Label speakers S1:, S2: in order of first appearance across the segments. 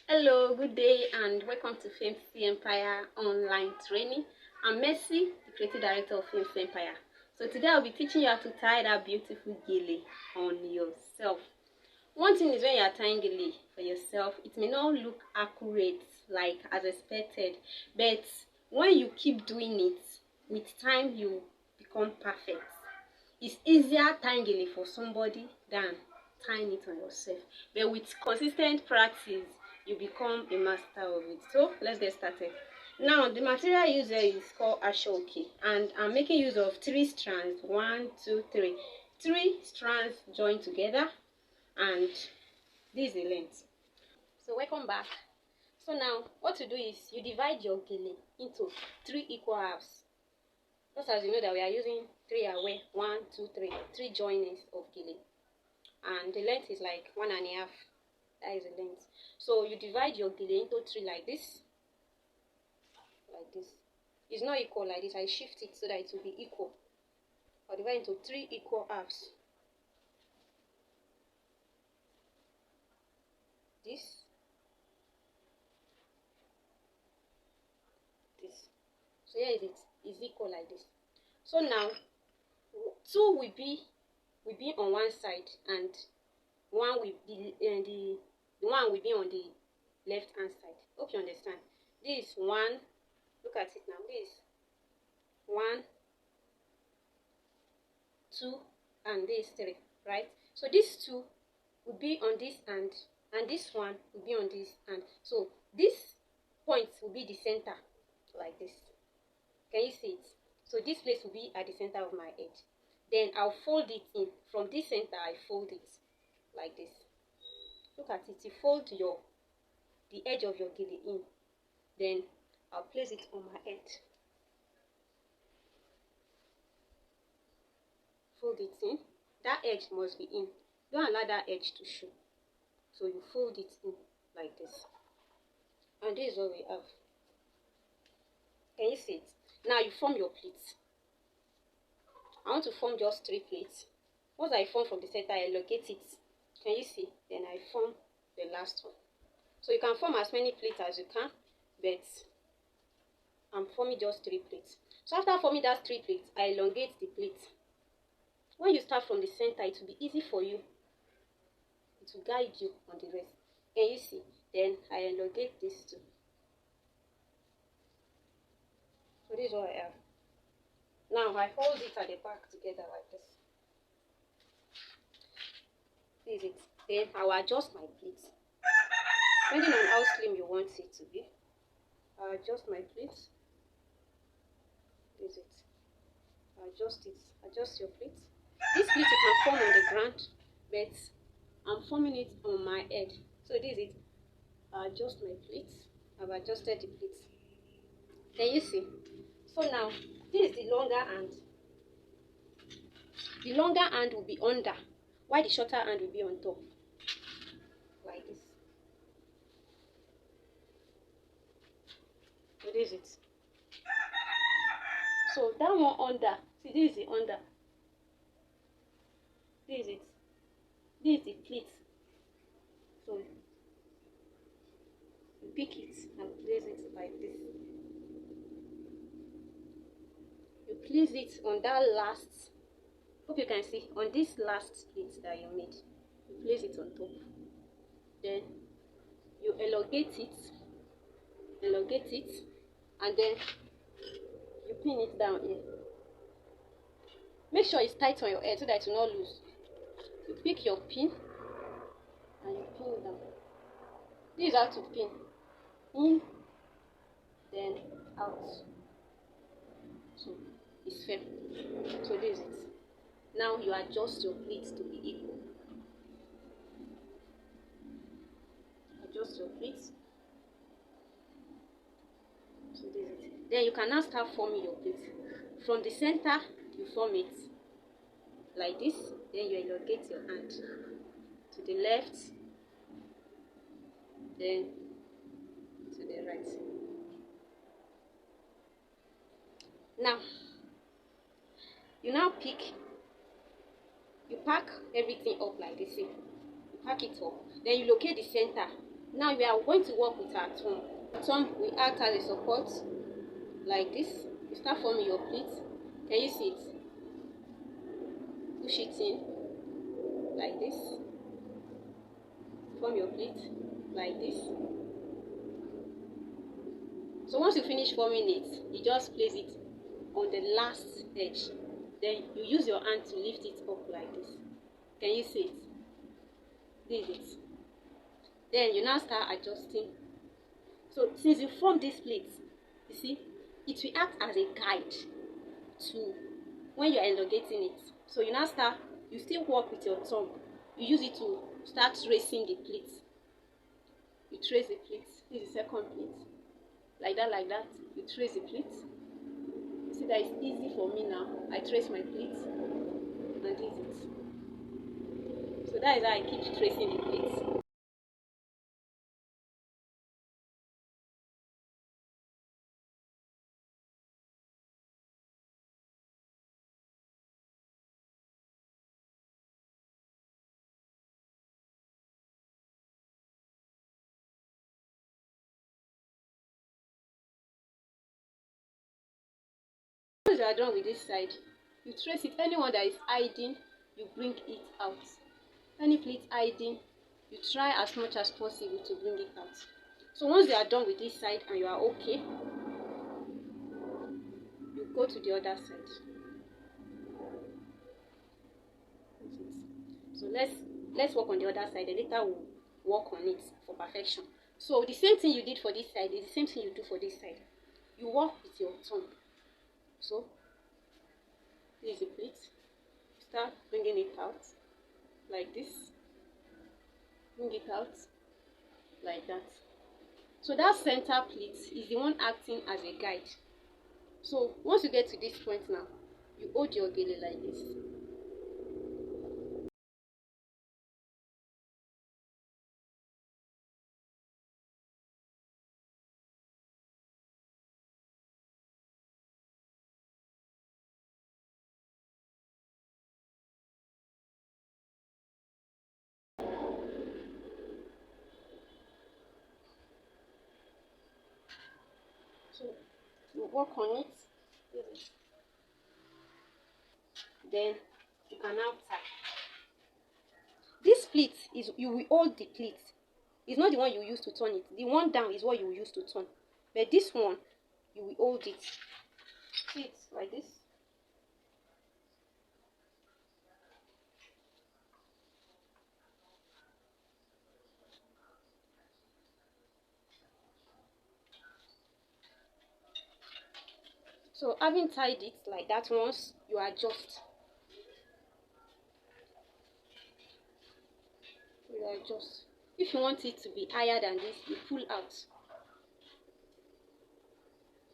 S1: Hello, good day, and welcome to Fancy Empire online training. I'm Mercy, the creative director of Fancy Empire. So today I'll be teaching you how to tie that beautiful gele on yourself. One thing is, when you are tying gele for yourself, it may not look accurate like as expected, but when you keep doing it, with time you become perfect. It's easier tying gele for somebody than tying it on yourself, but with consistent practice you become a master of it. So let's get started. Now the material I use here is called asoke, and I'm making use of 3 strands. 1, 2, 3. 3 strands joined together, and this is the length. So welcome back. So now what to do is you divide your gele into 3 equal halves. Just as you know that we are using 3 away, 1, 2, 3, 3 joinings of gele, and the length is like 1.5. That is the length. So you divide your gele into 3 like this. It's not equal like this. I shift it so that it will be equal. I'll divide into 3 equal halves. This. So here it is equal like this. So now 2 will be on one side, and 1 will be the one will be on the left hand side. Hope you understand. This 1. Look at it now. This 1, 2, and this 3, right? So these 2 will be on this hand, and this one will be on this hand. So this point will be the center, like this. Can you see it? So this place will be at the center of my head. Then I'll fold it in. From this center, I fold it like this. Look at it. You fold the edge of your gele in. Then I'll place it on my head. Fold it in. That edge must be in. Don't allow that edge to show. So you fold it in like this. And this is what we have. Can you see it? Now you form your pleats. I want to form just 3 pleats. Once I form from the center, I elongate it. Can you see? Then I form the last one. So you can form as many pleats as you can, but I'm forming just 3 pleats. So after forming that 3 pleats, I elongate the pleat. When you start from the center, it will be easy for you. It will guide you on the rest. Can you see? Then I elongate this too. So this is what I have. Now I hold it at the back together like this. This is it. Then I will adjust my pleat. Depending on how slim you want it to be, I'll adjust my pleat. This is it. I'll adjust it. Adjust your pleat. This pleat you can form on the ground, but I'm forming it on my head. So this is it. I'll adjust my pleat. I've adjusted the pleat. Can you see? So now this is the longer hand. The longer hand will be under, while the shorter hand will be on top. Like this. So this is it. So that one under. See, this is the under. This is it. This is the pleat. So you pick it and place it like this. You place it on that last. Hope you can see, on this last pleat that you made. You place it on top. Then you elongate it, and then you pin it down here. Make sure it's tight on your head so that it will not loose. You pick your pin and you pin it down. This is how to pin. In, then out. So it's firm. So this is it. Now you adjust your pleats to be equal. Adjust your pleats. So this is it. Then you can now start forming your pleats. From the center, you form it like this. Then you elongate your hand to the left, then to the right. Now you pack everything up like this. You pack it up. Then you locate the center Now we are going to work with our thumb. Thumb will act as a support like this. You start forming your pleat. Can you see it? Push it in like this. Form your pleat like this. So once you finish forming it, you just place it on the last edge. Then you use your hand to lift it up like this. Can you see it? This is it. Then you now start adjusting. So since you form this plate, you see, it will act as a guide to when you are elongating it. So you now start, you still work with your thumb. You use it to start tracing the plate. You trace the plate. This is the second plate. Like that, like that. You trace the plate. You see that it's easy for me now. I trace my plate. And this is it. So that is how I keep tracing the plates. Once you are done with this side, you trace it. Anyone that is hiding, you bring it out. Any plate hiding, you try as much as possible to bring it out. So once you are done with this side and you are okay, you go to the other side. So let's work on the other side, and later we'll work on it for perfection. So the same thing you did for this side is the same thing you do for this side. You work with your thumb. So this is the plate. Start bringing it out like this. Bring it out like that. So that center plate is the one acting as a guide. So once you get to this point now, you hold your gele like this. So you work on it. Then you can now tie. This pleat is, you will hold the pleat. It's not the one you use to turn it. The one down is what you will use to turn. But this one, you will hold it. See it like this. So having tied it like that once, you adjust. You adjust. If you want it to be higher than this, you pull out.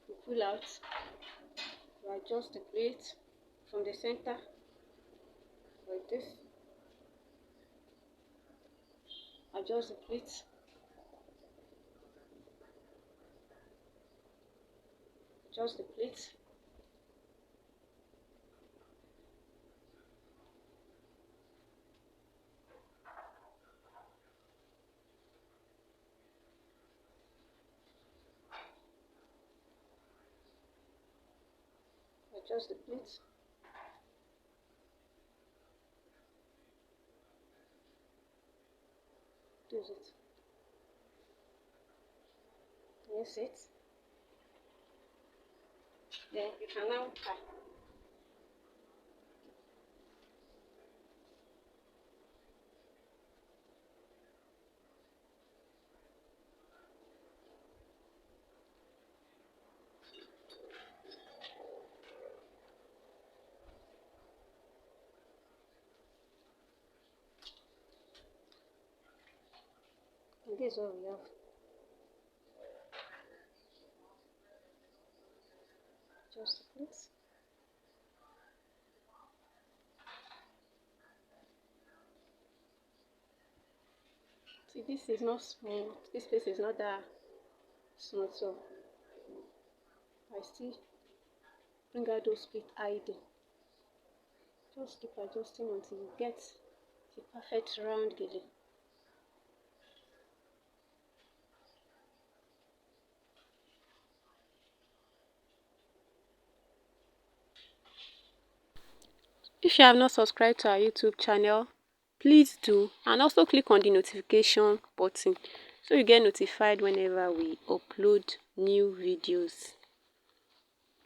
S1: You pull out. You adjust the plate from the center like this. Adjust the plate. Adjust the plate. Adjust the plate. Use it. Yes, it. Then you can now tie. And this is what we have. Just the plate. See, this is not smooth. This place is not that smooth, so I still bring out those split hiding. Just keep adjusting until you get the perfect round gele.
S2: If you have not subscribed to our YouTube channel, please do, and also click on the notification button so you get notified whenever we upload new videos.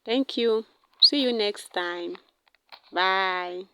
S2: Thank you. See you next time. Bye.